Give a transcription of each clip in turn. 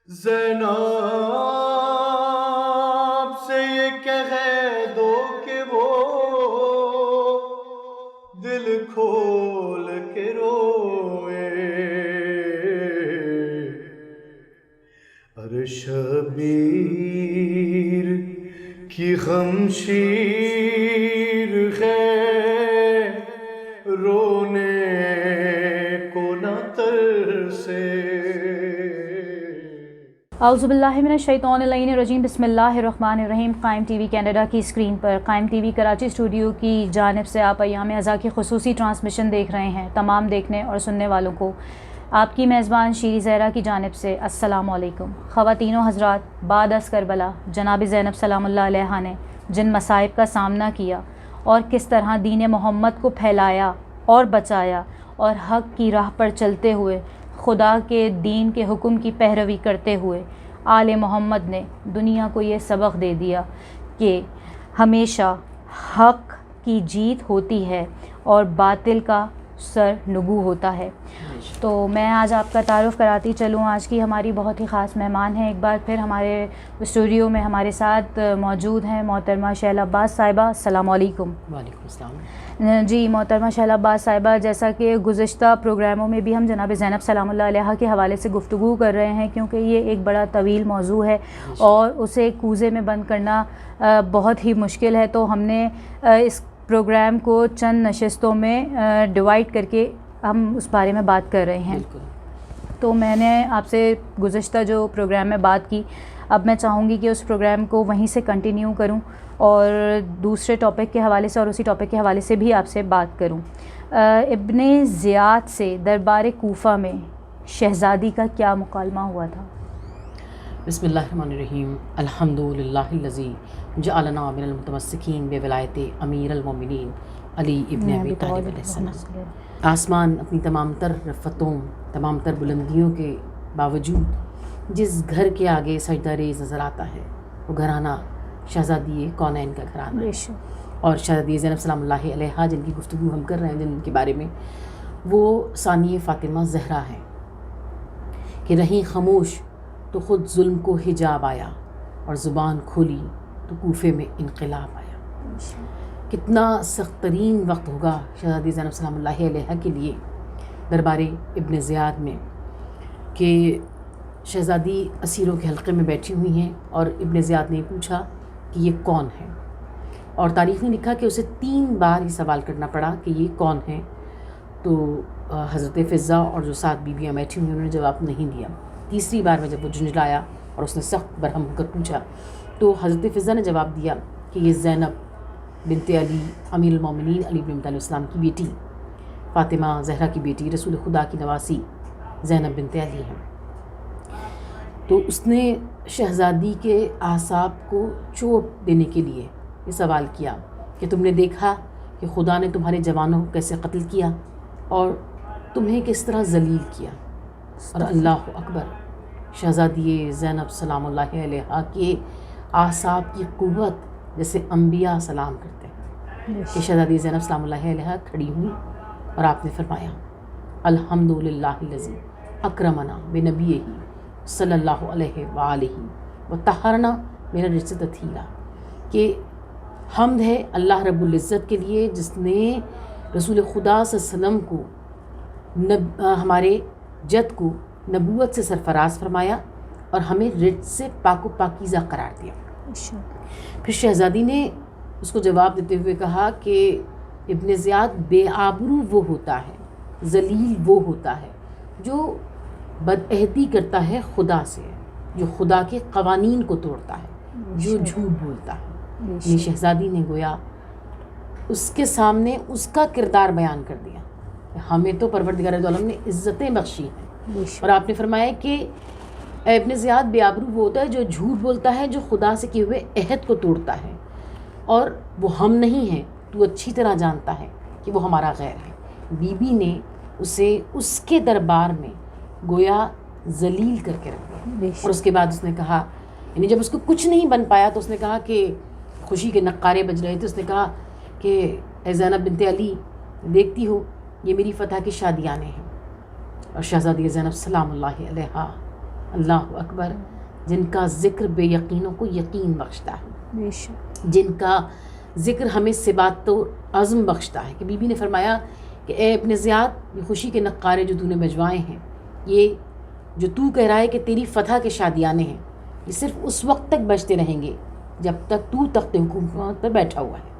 زینب سے یہ کہہ دو کہ وہ دل کھول کے روئے، شبیر کی غمشیر ہے رونے کو نہ ترسے۔ اعوذ باللہ من الشیطان اللعین الرجیم، بسم اللہ الرحمن الرحیم۔ قائم ٹی وی کینیڈا کی اسکرین پر قائم ٹی وی کراچی اسٹوڈیو کی جانب سے آپ ایام اضحیٰ کی خصوصی ٹرانسمیشن دیکھ رہے ہیں۔ تمام دیکھنے اور سننے والوں کو آپ کی میزبان شیری زہرا کی جانب سے السلام علیکم۔ خواتین و حضرات، بعد از کربلا جناب زینب سلام اللہ علیہا نے جن مصائب کا سامنا کیا اور کس طرح دین محمد کو پھیلایا اور بچایا، اور حق کی راہ پر چلتے ہوئے خدا کے دین کے حکم کی پیروی کرتے ہوئے آل محمد نے دنیا کو یہ سبق دے دیا کہ ہمیشہ حق کی جیت ہوتی ہے اور باطل کا سر نگو ہوتا ہے۔ تو میں آج آپ کا تعارف کراتی چلوں، آج کی ہماری بہت ہی خاص مہمان ہیں۔ ایک بار پھر ہمارے اسٹوڈیو میں ہمارے ساتھ موجود ہیں محترمہ شہلا عباس صاحبہ۔ السلام علیکم۔ وعلیکم السلام۔ جی محترمہ شہلا عباس صاحبہ، جیسا کہ گزشتہ پروگراموں میں بھی ہم جناب زینب سلام اللہ علیہا کے حوالے سے گفتگو کر رہے ہیں، کیونکہ یہ ایک بڑا طویل موضوع ہے اور اسے کوزے میں بند کرنا بہت ہی مشکل ہے، تو ہم نے اس پروگرام کو چند نشستوں میں ڈیوائڈ کر کے ہم اس بارے میں بات کر رہے ہیں۔ تو میں نے آپ سے گزشتہ جو پروگرام میں بات کی، اب میں چاہوں گی کہ اس پروگرام کو وہیں سے کنٹینیو کروں اور دوسرے ٹاپک کے حوالے سے اور اسی ٹاپک کے حوالے سے بھی آپ سے بات کروں۔ ابن زیاد سے دربار کوفہ میں شہزادی کا کیا مکالمہ ہوا تھا؟ بسم اللہ الرحمن الرحیم۔ الحمد للہ الذی جعلنا من المتمسکین بولایت امیر المومنین علی ابن ابی طالب علیہ السلام۔ آسمان اپنی تمام تر رفتوں، تمام تر بلندیوں کے باوجود جس گھر کے آگے سجدہ ریز نظر آتا ہے وہ گھرانہ شہزادی کونین کا گھرانہ ہے، اور شہزادی زینب سلام اللہ علیہا جن کی گفتگو ہم کر رہے ہیں، جن کے بارے میں، وہ ثانی فاطمہ زہرا ہیں کہ رہیں خاموش تو خود ظلم کو حجاب آیا، اور زبان کھولی تو کوفے میں انقلاب آیا۔ کتنا سخت ترین وقت ہوگا شہزادی زینب سلام اللہ علیہا کے لیے دربار ابن زیاد میں، کہ شہزادی اسیروں کے حلقے میں بیٹھی ہوئی ہیں اور ابن زیاد نے پوچھا کہ یہ کون ہے، اور تاریخ نے لکھا کہ اسے 3 بار یہ سوال کرنا پڑا کہ یہ کون ہے، تو حضرت فضہ اور جو 7 بیویاں بیٹھی ہوئی انہوں نے جواب نہیں دیا۔ تیسری بار میں جب وہ جھنجھلایا اور اس نے سخت برہم ہو کر پوچھا تو حضرت فضہ نے جواب دیا کہ یہ زینب بنت علی امیر المومنین علی بن ابی طالب السلام کی بیٹی، فاطمہ زہرا کی بیٹی، رسول خدا کی نواسی زینب بنت علی ہیں۔ تو اس نے شہزادی کے اعصاب کو چوٹ دینے کے لیے یہ سوال کیا کہ تم نے دیکھا کہ خدا نے تمہارے جوانوں کو کیسے قتل کیا اور تمہیں کس طرح ذلیل کیا، اور اللہ اکبر، شہزادی زینب سلام اللہ علیہا کے اعصاب کی قوت جیسے انبیاء سلام کرتے ہیں، کہ شہزادی زینب سلام اللہ علیہا کھڑی ہوئی اور آپ نے فرمایا الحمد للہ الذی اکرمنا بنبیہ صلی اللہ علیہ وآلہ وطہرنا من الرجس تطہیرا، کہ حمد ہے اللہ رب العزت کے لیے جس نے رسول خدا صلی اللہ علیہ وسلم کو ہمارے جد کو نبوت سے سرفراز فرمایا اور ہمیں رجس سے پاک و پاکیزہ قرار دیا۔ پھر شہزادی نے اس کو جواب دیتے ہوئے کہا کہ ابن زیاد بے آبرو وہ ہوتا ہے، ذلیل وہ ہوتا ہے جو بدعہدی کرتا ہے خدا سے، جو خدا کے قوانین کو توڑتا ہے، جو جھوٹ بولتا ہے۔ یہ شہزادی نے گویا اس کے سامنے اس کا کردار بیان کر دیا کہ ہمیں تو پروردگار عالم نے عزتیں بخشی ہیں، اور آپ نے فرمایا کہ ابن زیاد بے آبرو وہ ہوتا ہے جو جھوٹ بولتا ہے، جو خدا سے کیے ہوئے عہد کو توڑتا ہے، اور وہ ہم نہیں ہیں، تو اچھی طرح جانتا ہے کہ وہ ہمارا غیر ہے۔ بی بی نے اسے اس کے دربار میں گویا ذلیل کر کے رکھ دیا، اور اس کے بعد اس نے کہا، یعنی جب اس کو کچھ نہیں بن پایا تو اس نے کہا کہ خوشی کے نقارے بج رہے تھے، اس نے کہا کہ اے زینب بنت علی، دیکھتی ہو یہ میری فتح کی شادی آنے ہیں، اور شہزادی زینب سلام اللہ علیہا اللہ اکبر، جن کا ذکر بے یقینوں کو یقین بخشتا ہے، بے شک، جن کا ذکر ہمیں ثبات و عزم بخشتا ہے. کہ بی بی نے فرمایا کہ اے ابن زیاد، یہ خوشی کے نقارے جو تو نے بجوائے ہیں، یہ جو تو کہہ رہا ہے کہ تیری فتح کے شادیانے ہیں، یہ صرف اس وقت تک بجتے رہیں گے جب تک تو تخت حکومت پر بیٹھا ہوا ہے.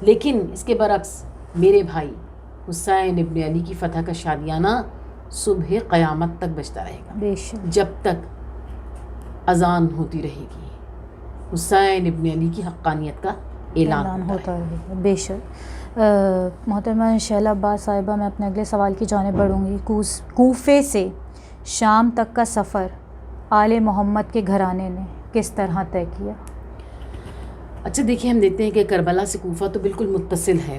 لیکن اس کے برعکس میرے بھائی حسین ابن علی کی فتح کا شادیانہ صبح قیامت تک بجتا رہے گا، بے شک، جب تک اذان ہوتی رہے گی. حسین ابن علی کی حقانیت کا اعلان ہوتا ہے. رہے گا. بے شک. محترمہ شہلا عباس صاحبہ، میں اپنے اگلے سوال کی جانب بڑھوں گی. کوفے سے شام تک کا سفر آل محمد کے گھرانے نے کس طرح طے کیا؟ اچھا دیکھیے، ہم دیکھتے ہیں کہ کربلا سے کوفہ تو بالکل متصل ہے،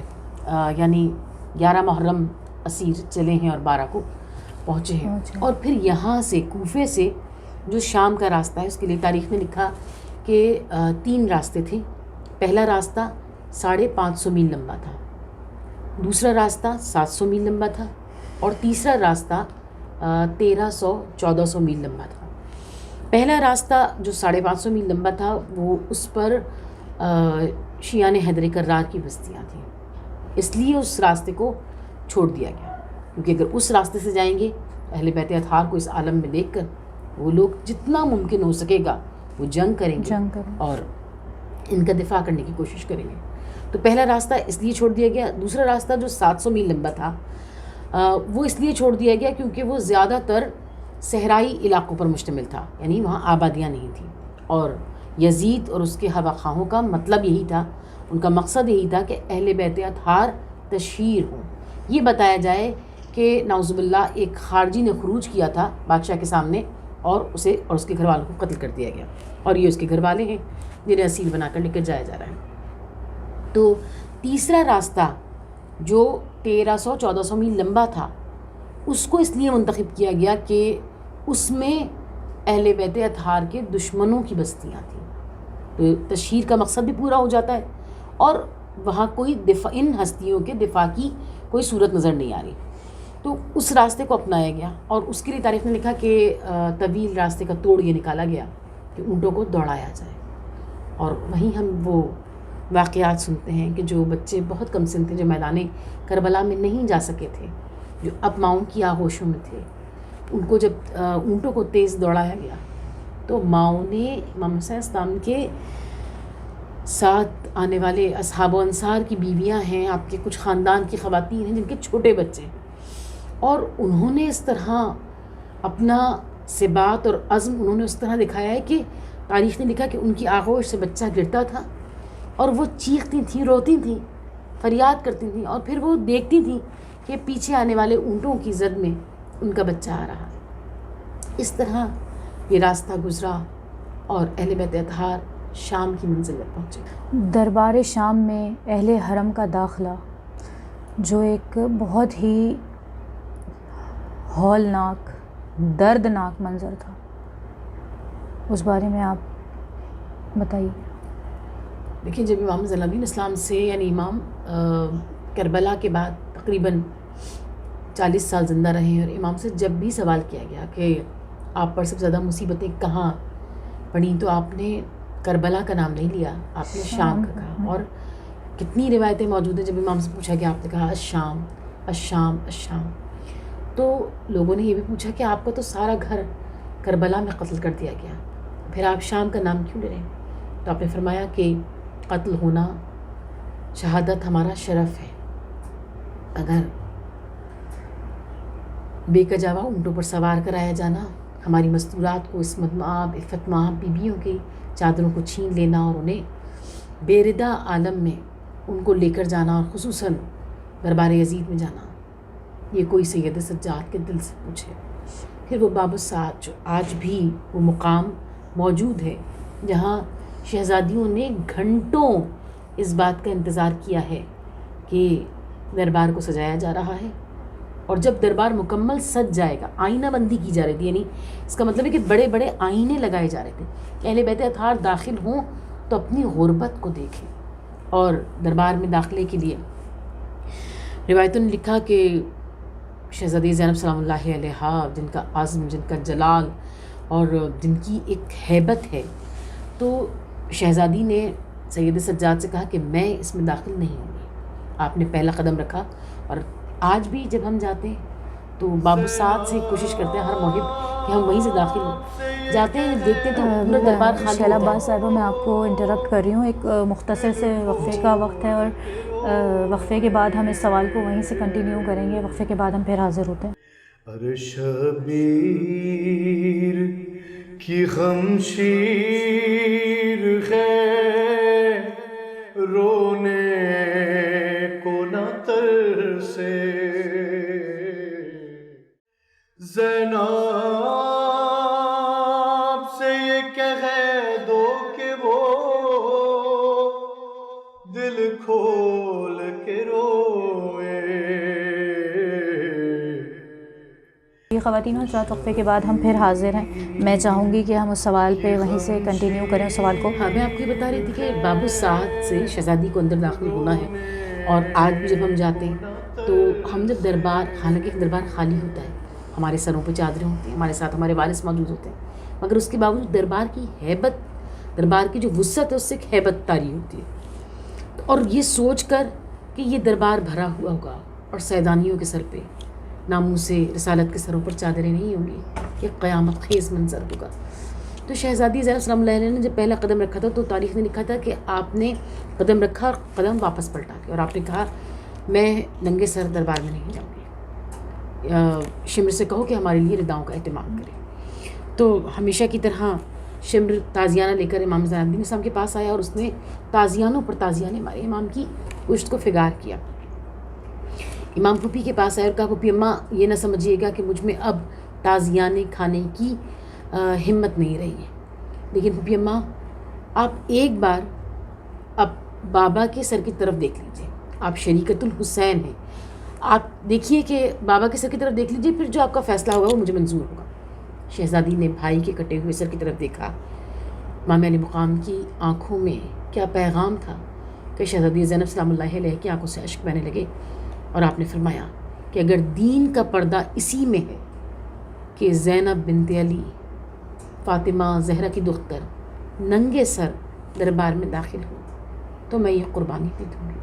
یعنی 11 محرم اسیر چلے ہیں اور 12 کو پہنچے ہیں. اور پھر یہاں سے کوفے سے جو شام کا راستہ ہے، اس کے لیے تاریخ نے لکھا کہ 3 راستے تھے. پہلا راستہ 550 میل لمبا تھا، دوسرا راستہ 700 میل لمبا تھا، اور تیسرا راستہ 1300-1400 میل لمبا تھا. پہلا راستہ جو 550 میل لمبا تھا، وہ اس پر شیعان حیدر کرار کی بستیاں تھیں، اس لیے اس راستے کو چھوڑ دیا گیا. کیونکہ اگر اس راستے سے جائیں گے اہل بیت اطہار کو اس عالم میں دیکھ کر وہ لوگ جتنا ممکن ہو سکے گا وہ جنگ کریں گے اور ان کا دفاع کرنے کی کوشش کریں گے. تو پہلا راستہ اس لیے چھوڑ دیا گیا. دوسرا راستہ جو 700 میل لمبا تھا، وہ اس لیے چھوڑ دیا گیا کیونکہ وہ زیادہ تر صحرائی علاقوں پر مشتمل تھا، یعنی وہاں آبادیاں نہیں تھیں. اور یزید اور اس کے ہوا خواہوں کا مطلب یہی تھا، ان کا مقصد یہی تھا کہ اہل بیت اطہار تشہیر ہوں. یہ بتایا جائے کہ نعوذ باللہ ایک خارجی نے خروج کیا تھا بادشاہ کے سامنے، اور اسے اور اس کے گھر والوں کو قتل کر دیا گیا، اور یہ اس کے گھر والے ہیں جنہیں اسیر بنا کر لے کر جایا جا رہا ہے. تو تیسرا راستہ جو 1300-1400 میل لمبا تھا، اس کو اس لیے منتخب کیا گیا کہ اس میں اہل بیت اطہار کے دشمنوں کی بستیاں تھیں. تو تشہیر کا مقصد بھی پورا ہو جاتا ہے، اور وہاں کوئی ان ہستیوں کے دفاع کی کوئی صورت نظر نہیں آ رہی. تو اس راستے کو اپنایا گیا، اور اس کے لیے تاریخ نے لکھا کہ طویل راستے کا توڑ یہ نکالا گیا کہ اونٹوں کو دوڑایا جائے. اور وہیں ہم وہ واقعات سنتے ہیں کہ جو بچے بہت کم سن تھے، جو میدان کربلا میں نہیں جا سکے تھے، جو اب ماؤں کی آغوشوں میں تھے، ان کو جب اونٹوں کو تیز دوڑایا گیا تو ماؤں نے امام حسین اسلام کے ساتھ آنے والے اصحاب و انصار کی بیویاں ہیں، آپ کے کچھ خاندان کی خواتین ہیں جن کے چھوٹے بچے ہیں، اور انہوں نے اس طرح اپنا ثبات اور عزم انہوں نے اس طرح دکھایا ہے کہ تاریخ نے لکھا کہ ان کی آغوش سے بچہ گرتا تھا اور وہ چیختی تھیں، روتی تھیں، فریاد کرتی تھیں، اور پھر وہ دیکھتی تھیں کہ پیچھے آنے والے اونٹوں کی زد میں ان کا بچہ آ رہا ہے. اس طرح یہ راستہ گزرا اور اہل بیت اطہار شام کی منزل پر پہنچے. دربار شام میں اہل حرم کا داخلہ جو ایک بہت ہی ہولناک، دردناک منظر تھا، اس بارے میں آپ بتائیے. دیکھیں، جب امام زین العابدین اسلام سے یعنی امام کربلا کے بعد تقریباً 40 سال زندہ رہے، اور امام سے جب بھی سوال کیا گیا کہ آپ پر سب سے زیادہ مصیبتیں کہاں پڑیں، تو آپ نے کربلا کا نام نہیں لیا، آپ نے شام کا کہا. اور کتنی روایتیں موجود ہیں جب امام سے پوچھا کہ آپ نے کہا الشام الشام الشام، تو لوگوں نے یہ بھی پوچھا کہ آپ کا تو سارا گھر کربلا میں قتل کر دیا گیا، پھر آپ شام کا نام کیوں لے رہے ہیں؟ تو آپ نے فرمایا کہ قتل ہونا، شہادت ہمارا شرف ہے. اگر بے کجاوا اونٹوں پر سوار کرایا جانا، ہماری مستورات کو، عصمت مآب، عفت مآب بیویوں کی چادروں کو چھین لینا اور انہیں بے ردا عالم میں ان کو لے کر جانا، اور خصوصاً دربار یزید میں جانا، یہ کوئی سید سجاد کے دل سے پوچھے. پھر وہ باب الساعت جو آج بھی وہ مقام موجود ہے جہاں شہزادیوں نے گھنٹوں اس بات کا انتظار کیا ہے کہ دربار کو سجایا جا رہا ہے، اور جب دربار مکمل سج جائے گا، آئینہ بندی کی جا رہی تھی، یعنی اس کا مطلب ہے کہ بڑے بڑے آئینے لگائے جا رہے تھے کہ اہل بیت اطہار داخل ہوں تو اپنی غربت کو دیکھیں. اور دربار میں داخلے کے لیے روایتوں نے لکھا کہ شہزادی زینب سلام اللہ علیہا، جن کا عزم، جن کا جلال اور جن کی ایک ہیبت ہے، تو شہزادی نے سید سجاد سے کہا کہ میں اس میں داخل نہیں ہوں گی. آپ نے پہلا قدم رکھا. اور آج بھی جب ہم جاتے ہیں تو باب الساعت سے کوشش کرتے ہیں ہر محب کہ ہم وہیں سے داخل ہوں. جاتے ہیں دیکھتے ہیں تو پورا دربار خالی شیلا ہوتا ہے. عباس صاحبہ، میں آپ کو انٹرپٹ کر رہی ہوں، ایک مختصر سے وقفے کا وقت ہے، اور وقفے کے بعد ہم اس سوال کو وہیں سے کنٹینیو کریں گے. وقفے کے بعد ہم پھر حاضر ہوتے ہیں. شبیر کی خمشیر ہے، رونے کو نہ ترسے. زینب سے یہ کہہ دو کہ وہ دل کھول کے روئے. خواتین حضرات، وقفے کے بعد ہم پھر حاضر ہیں. میں چاہوں گی کہ ہم اس سوال پہ وہیں سے کنٹینیو کریں اس سوال کو. ہاں، میں آپ کو یہ بتا رہی تھی کہ باب الساعت سے شہزادی کو اندر داخل ہونا ہے. اور آج بھی جب ہم جاتے ہیں تو ہم جب دربار، حالانکہ دربار خالی ہوتا ہے، ہمارے سروں پہ چادریں ہوتی ہیں، ہمارے ساتھ ہمارے وارث موجود ہوتے ہیں، مگر اس کے باوجود دربار کی ہیبت، دربار کی جو وسعت ہے اس سے ایک ہیبت طاری ہوتی ہے. اور یہ سوچ کر کہ یہ دربار بھرا ہوا ہوگا اور سیدانیوں کے سر پہ ناموس رسالت کے سروں پر چادریں نہیں ہوں گی، یہ قیامت خیز منظر ہوگا. تو شہزادی زینب سلام اللہ علیہ نے جب پہلا قدم رکھا تھا تو تاریخ نے لکھا تھا کہ آپ نے قدم رکھا اور قدم واپس پلٹا کے، اور آپ نے کہا میں ننگے سر دربار میں نہیں جاؤں گی. شمر سے کہو کہ ہمارے لیے رداؤں کا اہتمام کرے. تو ہمیشہ کی طرح شمر تازیانہ لے کر امام زین الدین اسلام کے پاس آیا اور اس نے تازیانوں پر تازیانے مارے، امام کی پشت کو فگار کیا. امام پھوپھی کے پاس آیا اور کہا پھوپھی اماں یہ نہ سمجھیے گا کہ مجھ میں اب تازیانے کھانے کی ہمت نہیں رہی ہے، لیکن پھوپھی اماں آپ ایک بار اب بابا کے سر کی طرف دیکھ لیجئے، آپ شریکت الحسین ہیں، آپ دیکھیے کہ بابا کے سر کی طرف دیکھ لیجئے، پھر جو آپ کا فیصلہ ہوگا وہ مجھے منظور ہوگا. شہزادی نے بھائی کے کٹے ہوئے سر کی طرف دیکھا. امام علی مقام کی آنکھوں میں کیا پیغام تھا کہ شہزادی زینب سلام اللہ علیہ کی آنکھوں سے اشک بہنے لگے. اور آپ نے فرمایا کہ اگر دین کا پردہ اسی میں ہے کہ زینب بنت علی فاطمہ زہرا کی دختر ننگے سر دربار میں داخل ہو تو میں یہ قربانی دے دوں گی.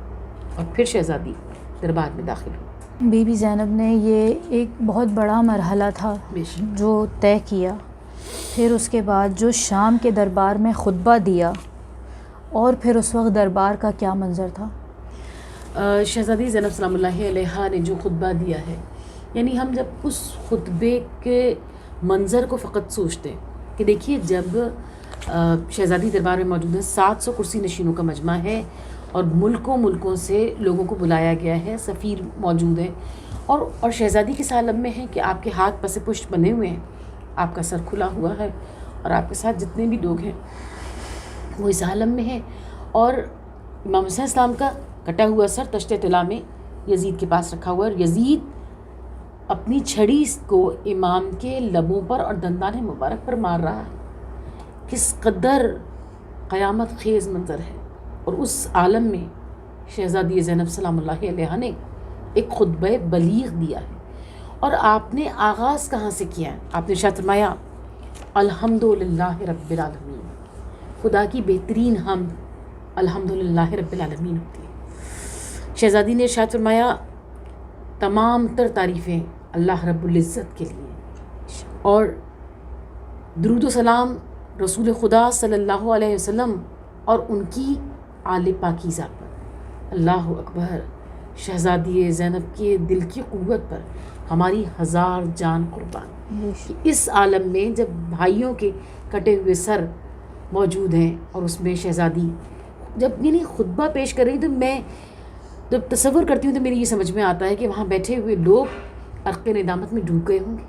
اور پھر شہزادی دربار میں داخل ہو. بی بی زینب نے یہ ایک بہت بڑا مرحلہ تھا جو طے کیا. پھر اس کے بعد جو شام کے دربار میں خطبہ دیا، اور پھر اس وقت دربار کا کیا منظر تھا؟ شہزادی زینب سلام اللہ علیہ نے جو خطبہ دیا ہے، یعنی ہم جب اس خطبے کے منظر کو فقط سوچتے ہیں کہ دیکھیے جب شہزادی دربار میں موجود ہے، 700 کرسی نشینوں کا مجمع ہے اور ملکوں سے لوگوں کو بلایا گیا ہے، سفیر موجود ہیں، اور شہزادی کس عالم میں ہے کہ آپ کے ہاتھ پس پشت بنے ہوئے ہیں، آپ کا سر کھلا ہوا ہے، اور آپ کے ساتھ جتنے بھی لوگ ہیں وہ اس عالم میں ہیں. اور امام حسین اسلام کا کٹا ہوا سر تشت طلا میں یزید کے پاس رکھا ہوا ہے، اور یزید اپنی چھڑی کو امام کے لبوں پر اور دندان مبارک پر مار رہا ہے. کس قدر قیامت خیز منظر ہے. اور اس عالم میں شہزادی زینب سلام اللہ علیہ نے ایک خطبہ بلیغ دیا ہے. اور آپ نے آغاز کہاں سے کیا ہے؟ آپ نے ارشاد فرمایا الحمدللہ رب العالمین، خدا کی بہترین حمد الحمدللہ رب العالمین ہوتی ہے. شہزادی نے ارشاد فرمایا تمام تر تعریفیں اللہ رب العزت کے لیے، اور درود و سلام رسول خدا صلی اللہ علیہ وسلم اور ان کی آل پاکیزہ پر. اللہ اکبر. شہزادی زینب کے دل کی قوت پر ہماری 1000 جان قربان. اس عالم میں جب بھائیوں کے کٹے ہوئے سر موجود ہیں اور اس میں شہزادی جب یعنی خطبہ پیش کر رہی، تو میں جب تصور کرتی ہوں تو میری یہ سمجھ میں آتا ہے کہ وہاں بیٹھے ہوئے لوگ عرق ندامت میں ڈوب گئے ہوں گے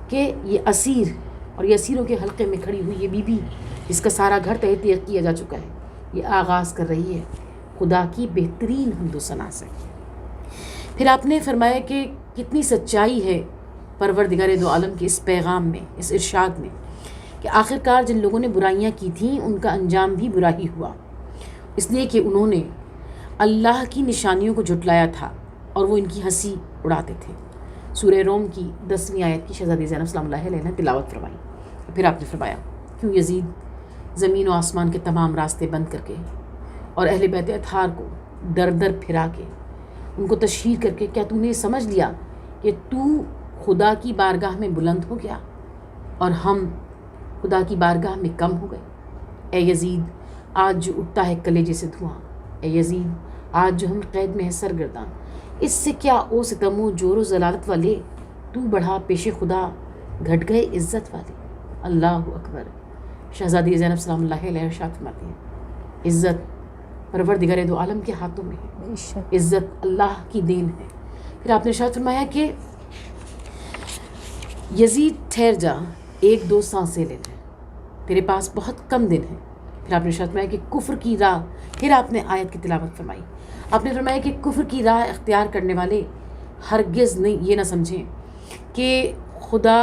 کہ یہ اسیر اور یہ اسیروں کے حلقے میں کھڑی ہوئی یہ بی بی جس کا سارا گھر تحقیق کیا جا چکا ہے، یہ آغاز کر رہی ہے خدا کی بہترین حمد و ثنا سے. پھر آپ نے فرمایا کہ کتنی سچائی ہے پروردگار دو عالم کے اس پیغام میں، اس ارشاد میں، کہ آخرکار جن لوگوں نے برائیاں کی تھیں ان کا انجام بھی برا ہی ہوا، اس لیے کہ انہوں نے اللہ کی نشانیوں کو جھٹلایا تھا اور وہ ان کی ہنسی اڑاتے تھے. سورہ روم کی 10ویں آیت کی شہزادی زینب سلام اللہ علیہ نے تلاوت فرمائی. پھر آپ نے فرمایا کیوں یزید زمین و آسمان کے تمام راستے بند کر کے اور اہل بیت اطہار کو در در پھرا کے ان کو تشہیر کر کے کیا تو نے سمجھ لیا کہ تو خدا کی بارگاہ میں بلند ہو گیا اور ہم خدا کی بارگاہ میں کم ہو گئے؟ اے یزید آج جو اٹھتا ہے کلیجے سے دھواں، اے یزید آج جو ہم قید میں ہے سرگرداں، اس سے کیا او ستم و جور و ضلالت والے، تو بڑھا پیش خدا گھٹ گئے عزت والے۔ اللہ اکبر۔ شہزادی زینب سلام اللہ علیہ ارشاد فرماتی ہیں عزت پروردگار دو عالم کے ہاتھوں میں ہے، عزت اللہ کی دین ہے۔ پھر آپ نے ارشاد فرمایا کہ یزید ٹھہر جا، ایک دو سانسیں لے لے، تیرے پاس بہت کم دن ہے۔ پھر آپ نے ارشاد فرمایا کہ کفر کی راہ، پھر آپ نے آیت کی تلاوت فرمائی، آپ نے فرمایا کہ کفر کی راہ اختیار کرنے والے ہرگز نہیں یہ نہ سمجھیں کہ خدا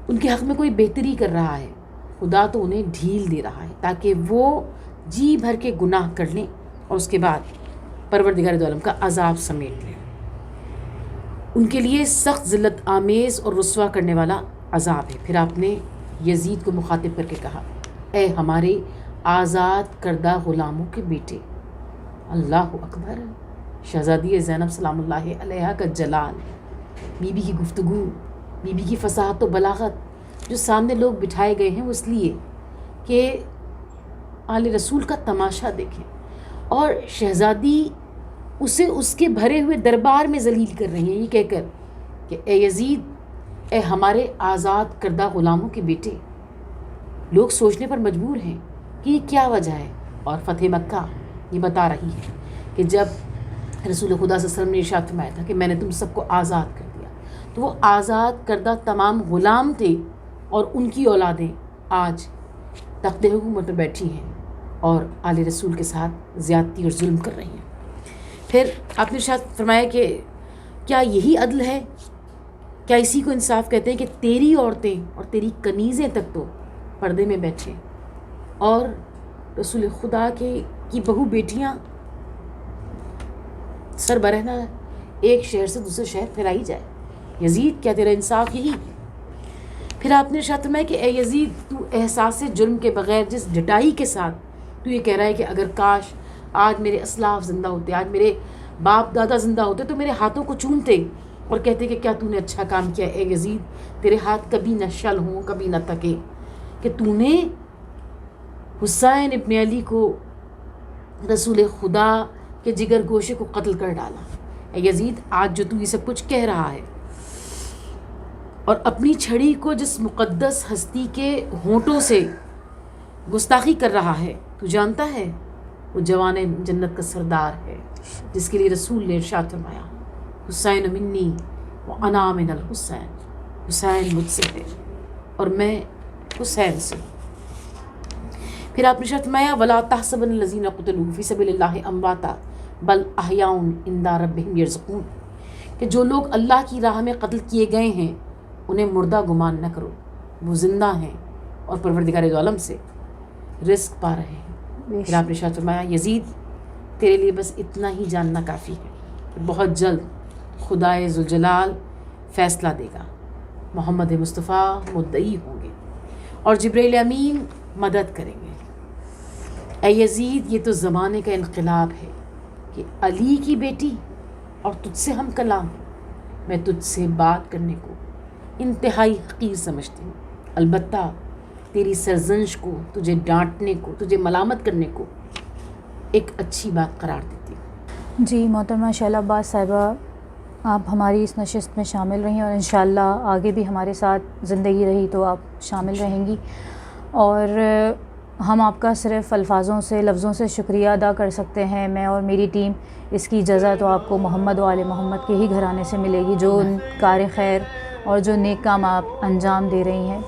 ان کے حق میں کوئی بہتری کر رہا ہے، خدا تو انہیں ڈھیل دے رہا ہے تاکہ وہ جی بھر کے گناہ کر لیں اور اس کے بعد پروردگار دو عالم کا عذاب سمیٹ لیں۔ ان کے لیے سخت ذلت آمیز اور رسوا کرنے والا عذاب ہے۔ پھر آپ نے یزید کو مخاطب کر کے کہا اے ہمارے آزاد کردہ غلاموں کے بیٹے۔ اللہ اکبر۔ شہزادی زینب سلام اللہ علیہ کا جلال، بی بی کی گفتگو، بی بی کی فصاحت و بلاغت، جو سامنے لوگ بٹھائے گئے ہیں وہ اس لیے کہ آل رسول کا تماشا دیکھیں، اور شہزادی اسے اس کے بھرے ہوئے دربار میں ذلیل کر رہی ہیں یہ کہہ کر کہ اے یزید اے ہمارے آزاد کردہ غلاموں کے بیٹے۔ لوگ سوچنے پر مجبور ہیں کہ یہ کیا وجہ ہے، اور فتح مکہ یہ بتا رہی ہے کہ جب رسول خدا صلی اللہ علیہ وسلم نے ارشاد فرمایا تھا کہ میں نے تم سب کو آزاد کر دیا، تو وہ آزاد کردہ تمام غلام تھے اور ان کی اولادیں آج تخت حکومت پر بیٹھی ہیں اور آل رسول کے ساتھ زیادتی اور ظلم کر رہی ہیں۔ پھر آپ نے ارشاد فرمایا کہ کیا یہی عدل ہے؟ کیا اسی کو انصاف کہتے ہیں کہ تیری عورتیں اور تیری کنیزیں تک تو پردے میں بیٹھیں اور رسول خدا کی بہو بیٹیاں سر برہنہ ایک شہر سے دوسرے شہر پھیلائی جائے؟ یزید کیا تیرا انصاف یہی؟ پھر آپ نے ارشاد فرمایا کہ اے یزید تو احساس جرم کے بغیر جس ڈٹائی کے ساتھ تو یہ کہہ رہا ہے کہ اگر کاش آج میرے اسلاف زندہ ہوتے، آج میرے باپ دادا زندہ ہوتے تو میرے ہاتھوں کو چومتے اور کہتے کہ کیا تو نے اچھا کام کیا۔ اے یزید تیرے ہاتھ کبھی نہ شل ہوں، کبھی نہ تھکے کہ تو نے حسین ابن علی کو رسول خدا کے جگر گوشے کو قتل کر ڈالا۔ اے یزید آج جو تو یہ سب کچھ کہہ رہا ہے اور اپنی چھڑی کو جس مقدس ہستی کے ہونٹوں سے گستاخی کر رہا ہے، تو جانتا ہے وہ جوان جنت کا سردار ہے جس کے لیے رسول نے ارشاد فرمایا حسین منی وانا من الحسین، حسین مجھ سے ہے اور میں حسین سے۔ پھر آپ نے ارشاد فرمایا ولا تحسبن الذین قتلوا فی سبیل اللہ امواتا بل احیاء عند ربہم یرزقون، کہ جو لوگ اللہ کی راہ میں قتل کیے گئے ہیں انہیں مردہ گمان نہ کرو، وہ زندہ ہیں اور پروردگار دو عالم سے رزق پا رہے ہیں۔ پھر آپ نے ارشاد فرمایا یزید تیرے لیے بس اتنا ہی جاننا کافی ہے کہ بہت جلد خدائے ذوالجلال فیصلہ دے گا، محمد مصطفیٰ مدعی ہوں گے اور جبرائیل امین مدد کریں گے۔ اے یزید یہ تو زمانے کا انقلاب ہے کہ علی کی بیٹی اور تجھ سے ہم کلام، میں تجھ سے بات کرنے کو انتہائی حقیر سمجھتی ہوں، البتہ تیری سرزنش کو، تجھے ڈانٹنے کو، تجھے ملامت کرنے کو ایک اچھی بات قرار دیتی ہوں۔ جی محترمہ شیلا عباس صاحبہ، آپ ہماری اس نشست میں شامل رہیں اور انشاءاللہ آگے بھی ہمارے ساتھ زندگی رہی تو آپ شامل رہیں گی، اور ہم آپ کا صرف الفاظوں سے، لفظوں سے شکریہ ادا کر سکتے ہیں۔ میں اور میری ٹیم اس کی جزا تو آپ کو محمد و آل محمد کے ہی گھرانے سے ملے گی، جو ان کار خیر اور جو نیک کام آپ انجام دے رہی ہیں۔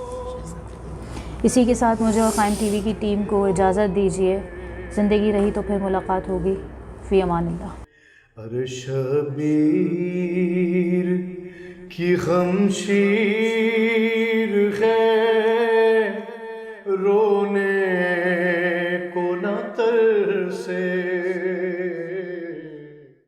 اسی کے ساتھ مجھے اور قائم ٹی وی کی ٹیم کو اجازت دیجیے، زندگی رہی تو پھر ملاقات ہوگی۔ فی امان اللہ۔ ارے شبیر کی خمشیر